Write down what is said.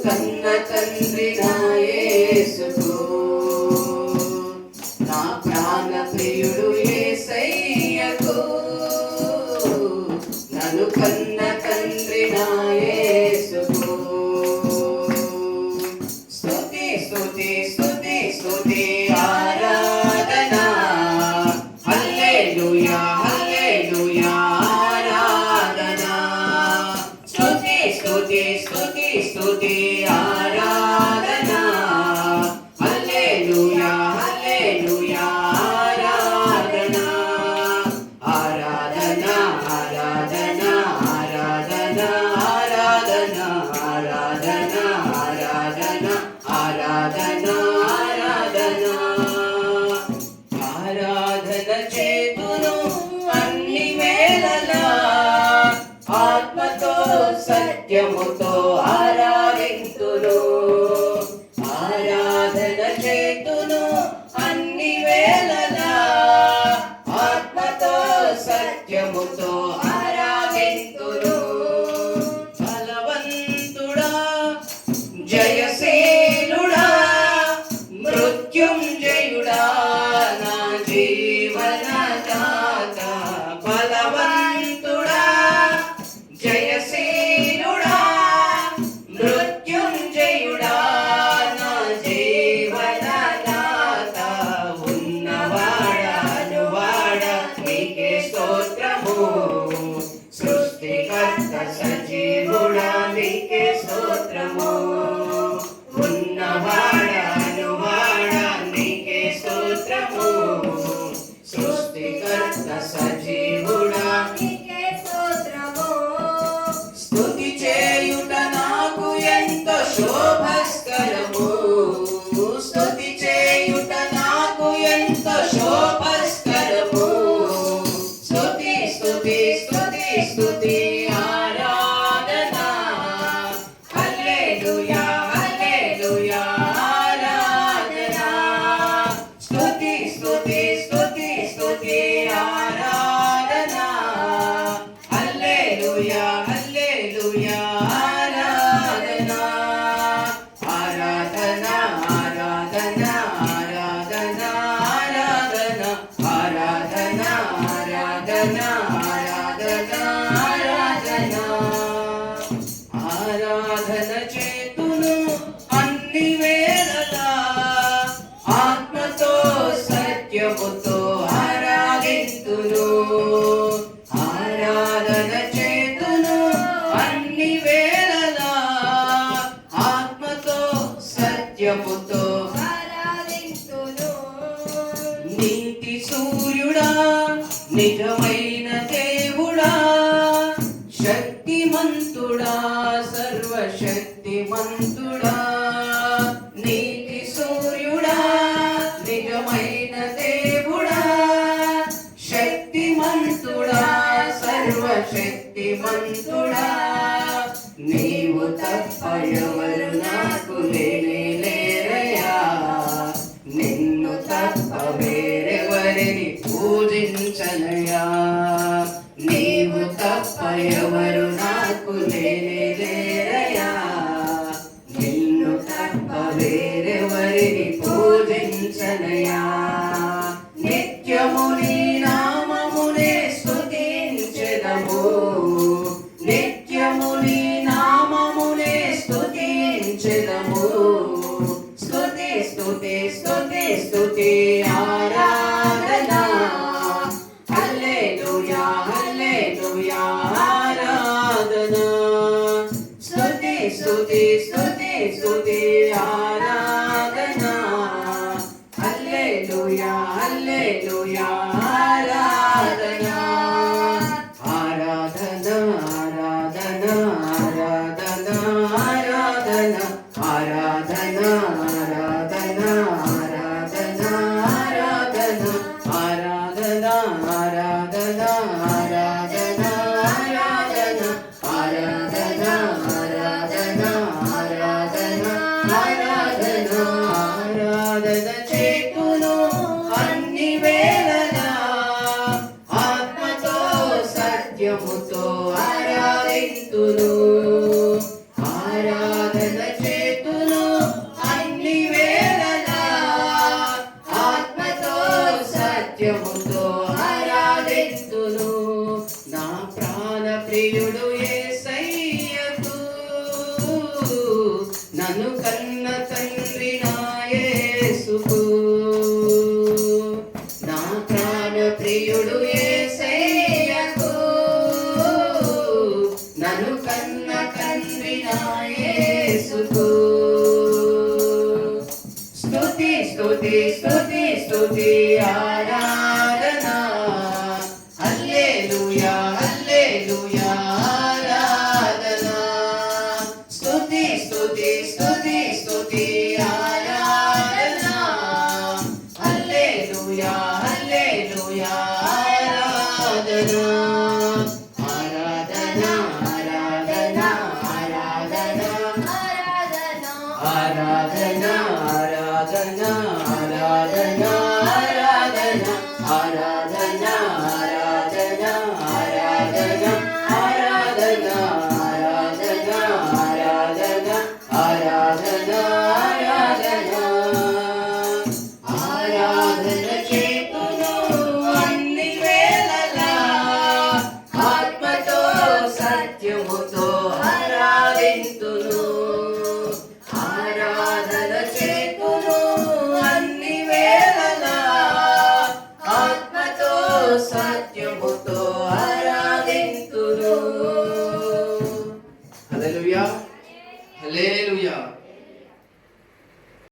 కన్న తండ్రి నా యేసుకు, నా ప్రాణ ప్రియుడు యేసయ్యకు, నన్ను కన్న తండ్రి నా యేసుకు. స్తుతి స్తుతి స్తుతి స్తుతి ఆరాధనా, హల్లెలూయా హల్లెలూయా ఆరాధనా. స్తుతి స్తుతి స్తుతి స్తుతి ఆరాధనా, హల్లెలూయా హల్లెలూయా ఆరాధనా. ఆరాధనా ఆరాధనా ఆరాధనా ఆరాధనా ఆరాధనా ఆరాధనా ఆరాధనా ఆరాధనా. ఆరాధన చేతును అన్ని వేళలా, ఆత్మతో సత్యముతో ఆరాధింతును. ఆరాధన చేతును అన్ని వేళలా, ఆత్మతో సత్యముతో ఆరాధింతును. బలవంతుడా జయశీలుడా మృత్యుంజయుడా నా జీవనదాత. బలవంతుడా జయశీలుడా మృత్యుంజయుడా నా జీవనదాత. ఉన్నవాడా అనువాడ నీకే స్తోత్రము, సృష్టికర్త సజీవుడా నీకే స్తోత్రము. ఉన్నవాడా అనువాడా నీకే స్తోత్రము, సృష్టికర్త సజీవుడా నీకే స్తోత్రము. స్తుతి చేయుట నాకు ఎంతో శోభస్కరము, స్తుతి చేయుట నాకు ఎంతో శోభస్కరము. స్తుతి స్తుతి స్తుతి స్తుతి ఆరాధనా, హల్లెలూయా హల్లెలూయా ఆరాధనా. స్తుతి స్తుతి స్తుతి స్తుతి ఆరాధనా, హల్లెలూయా హల్లెలూయా ఆరాధనా. ఆరాధనా ఆరాధనా ఆరాధనా ఆరాధనా ఆరాధనా ఆరాధనా ఆరాధనా ఆరాధనా. ఆరాధన చేతును అన్ని వేళలా, ఆత్మతో సత్యముతో ఆరాధింతును. ఆరాధన చేతును అన్ని వేళలా, ఆత్మతో సత్యముతో ఆరాధింతును. నీతి సూర్యుడా నిజమైన దేవుడా, శక్తిమంతుడా సర్వశక్తిమంతుడా. నీతి సూర్యుడా నిజమైన దేవుడా, శక్తిమంతుడా సర్వశక్తిమంతుడా. నీవు తప్ప ఎవరు నాకు లేనే లేరయ్యా, నిన్ను తప్ప వేరెవరిని పూజించనయ్యా. నీవు తప్ప ఎవరు నాకు లేనే లేరయ్యా, నిన్ను తప్ప వేరెవరిని పూజించనయ్యా. నిత్యము నీ నామమునే స్తుతించెదము, నిత్యము నీ నామమునే స్తుతించెదము. స్తుతి స్తుతి స్తుతి స్తుతి ఆరాధనా, హల్లెలూయా హల్లెలూయా ఆరాధనా. స్తుతి స్తుతి స్తుతి స్తుతి ఆరాధనా, హల్లెలూయా హల్లెలూయా ఆరాధనా. ఆరాధనా ఆరాధనా ఆరాధనా ఆరాధనా ఆరాధనా ఆరాధనా ఆరాధనా ఆరాధనా ఆరాధనా ఆరాధనా ఆరాధనా ఆరాధనా ఆరాధనా ఆరాధనా ఆరాధనా ఆరాధనా. ఆరాధన చేతును నన్ను కన్న తండ్రి నా యేసుకు, నా ప్రాణ ప్రియుడు యేసయ్యకు, నన్ను కన్న తండ్రి నా యేసుకు. స్తుతి స్తుతి స్తుతి స్తుతి ఆరాధన, హల్లెలూయా హల్లెలూయా ఆరాధన. స్తుతి స్తుతి స్తుతి స్తుతి ఆరాధన, హల్లెలూయా హల్లెలూయా ఆరాధన. ఆరాధన ఆరాధన ఆరాధన ఆరాధన ఆరాధన ఆరాధన ఆరాధన ఆరాధన ఆరాధన ఆరాధన ఆరాధన ఆరాధన ఆరాధన ఆరాధన ఆరాధన చేతును అన్ని వేళలా, ఆత్మతో సత్యముతో ఆరాధింతును. ఆరాధన చేతును అన్ని వేళలా, ఆత్మతో సత్యముతో ఆరాధింతును. హల్లెలూయా హల్లెలూయా.